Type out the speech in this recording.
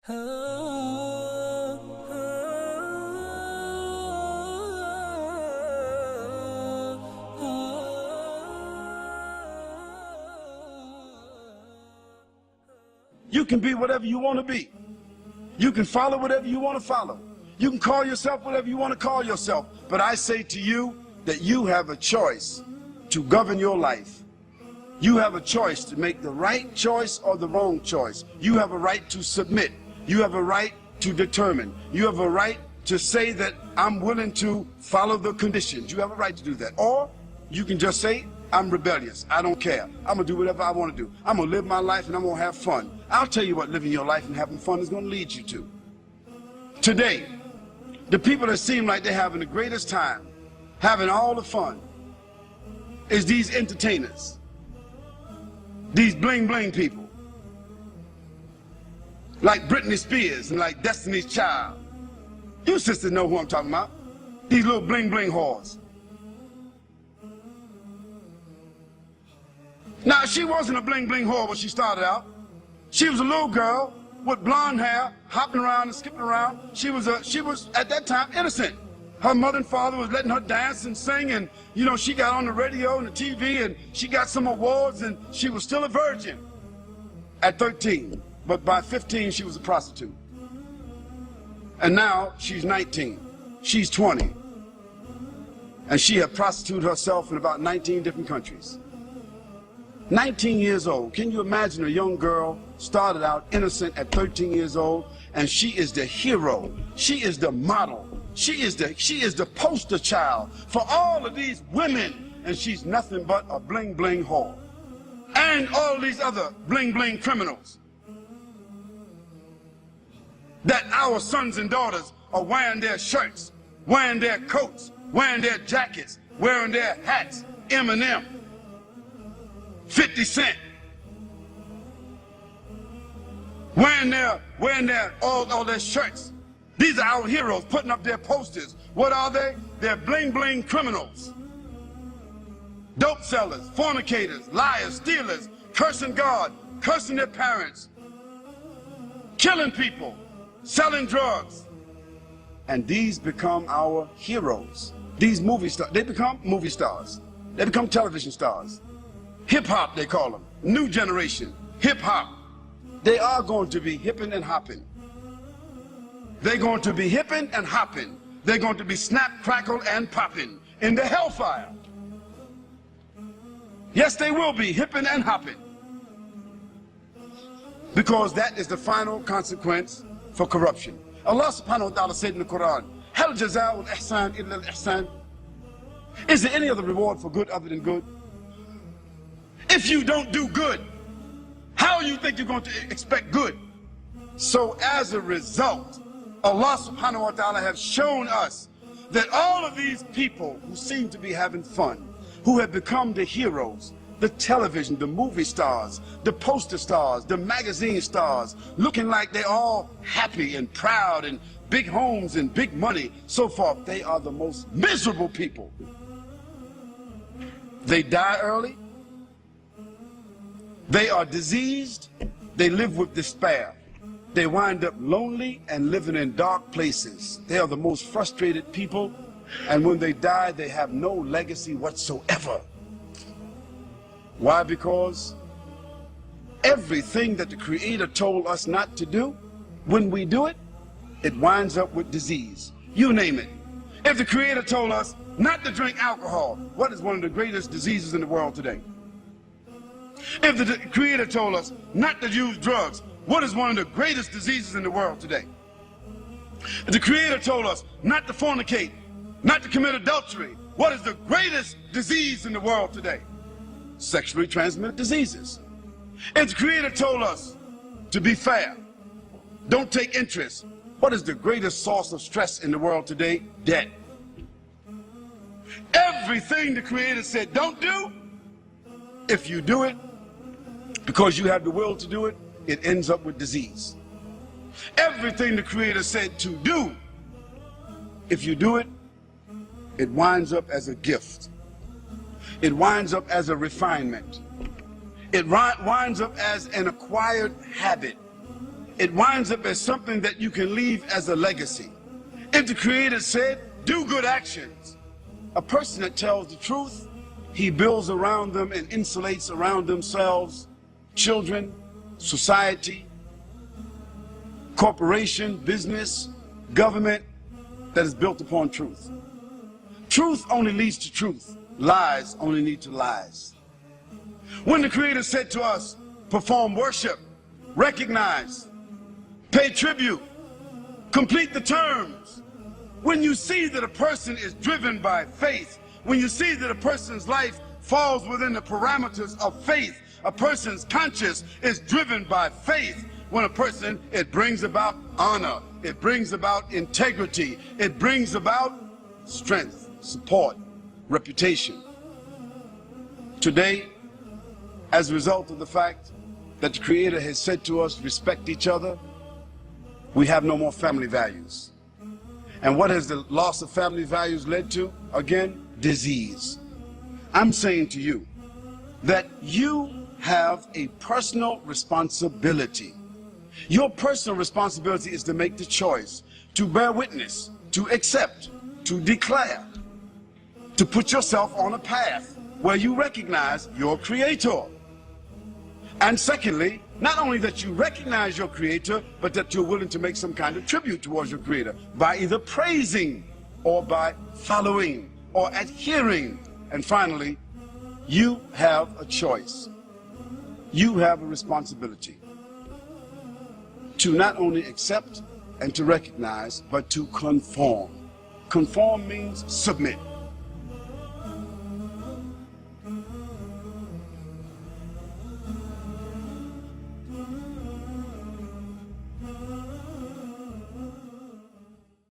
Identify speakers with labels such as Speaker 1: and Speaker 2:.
Speaker 1: You can be whatever you want to be. You can follow whatever you want to follow. You can call yourself whatever you want to call yourself. But I say to you that you have a choice to govern your life. You have a choice to make the right choice or the wrong choice. You have a right to submit. You have a right to determine. You have a right to say that I'm willing to follow the conditions. You have a right to do that. Or you can just say, I'm rebellious. I don't care. I'm going to do whatever I want to do. I'm going to live my life and I'm going to have fun. I'll tell you what living your life and having fun is going to lead you to. Today, the people that seem like they're having the greatest time, having all the fun, is these entertainers. These bling bling people. Like Britney Spears and like Destiny's Child. You sisters know who I'm talking about. These little bling bling whores. Now, she wasn't a bling bling whore when she started out. She was a little girl with blonde hair, hopping around and skipping around. She was at that time innocent. Her mother and father was letting her dance and sing, and you know, she got on the radio and the TV and she got some awards, and she was still a virgin at 13. But by 15 she was a prostitute. And now she's 19. She's 20. And she had prostituted herself in about 19 different countries. 19 years old. Can you imagine a young girl started out innocent at 13 years old, and she is the hero. She is the model. She is the poster child for all of these women, and she's nothing but a bling bling whore. And all these other bling bling criminals that our sons and daughters are wearing their shirts, wearing their coats, wearing their jackets, wearing their hats, Eminem, 50 Cent, wearing all their shirts. These are our heroes putting up their posters. What are they? They're bling bling criminals. Dope sellers, fornicators, liars, stealers, cursing God, cursing their parents, killing people, selling drugs. And these become our heroes. These movie stars, they become movie stars. They become television stars. Hip-hop, they call them. New generation, hip-hop. They are going to be hipping and hopping. They're going to be hipping and hopping. They're going to be snap, crackle, and popping in the hellfire. Yes, they will be hipping and hopping. Because that is the final consequence for corruption. Allah subhanahu wa ta'ala said in the Quran, Hal jaza'ul ihsan illa al-ihsan. Is there any other reward for good other than good? If you don't do good, how you think you're going to expect good? So as a result, Allah subhanahu wa ta'ala has shown us that all of these people who seem to be having fun, who have become the heroes, the television, the movie stars, the poster stars, the magazine stars, looking like they're all happy and proud and big homes and big money, so forth, they are the most miserable people. They die early. They are diseased. They live with despair. They wind up lonely and living in dark places. They are the most frustrated people, and when they die, they have no legacy whatsoever. Why? Because everything that the Creator told us not to do, when we do it, it winds up with disease. You name it. If the Creator told us not to drink alcohol, what is one of the greatest diseases in the world today? If the Creator told us not to use drugs, what is one of the greatest diseases in the world today? If the Creator told us not to fornicate, not to commit adultery, what is the greatest disease in the world today? Sexually transmitted diseases. If the Creator told us to be fair, don't take interest, what is the greatest source of stress in the world today? Debt. Everything the Creator said don't do, if you do it because you have the will to do it, it ends up with disease. Everything the Creator said to do, if you do it, it winds up as a gift. It winds up as a refinement. It winds up as an acquired habit. it winds up as something that you can leave as a legacy. If the Creator said, do good actions, a person that tells the truth, he builds around them and insulates around themselves children, society, corporation, business, government that is built upon truth. Truth only leads to truth. Lies only lead to lies. When the Creator said to us, perform worship, recognize, pay tribute, complete the terms. When you see that a person is driven by faith, when you see that a person's life falls within the parameters of faith, a person's conscience is driven by faith, when a person, it brings about honor, it brings about integrity, it brings about strength, support, reputation. Today, as a result of the fact that the Creator has said to us, respect each other, we have no more family values. And what has the loss of family values led to? Again, disease. I'm saying to you that you have a personal responsibility. Your personal responsibility is to make the choice, to bear witness, to accept, to declare, to put yourself on a path where you recognize your Creator. And secondly, not only that you recognize your Creator, but that you're willing to make some kind of tribute towards your Creator by either praising or by following or adhering. And finally, you have a choice. You have a responsibility to not only accept and to recognize, but to conform. Conform means submit.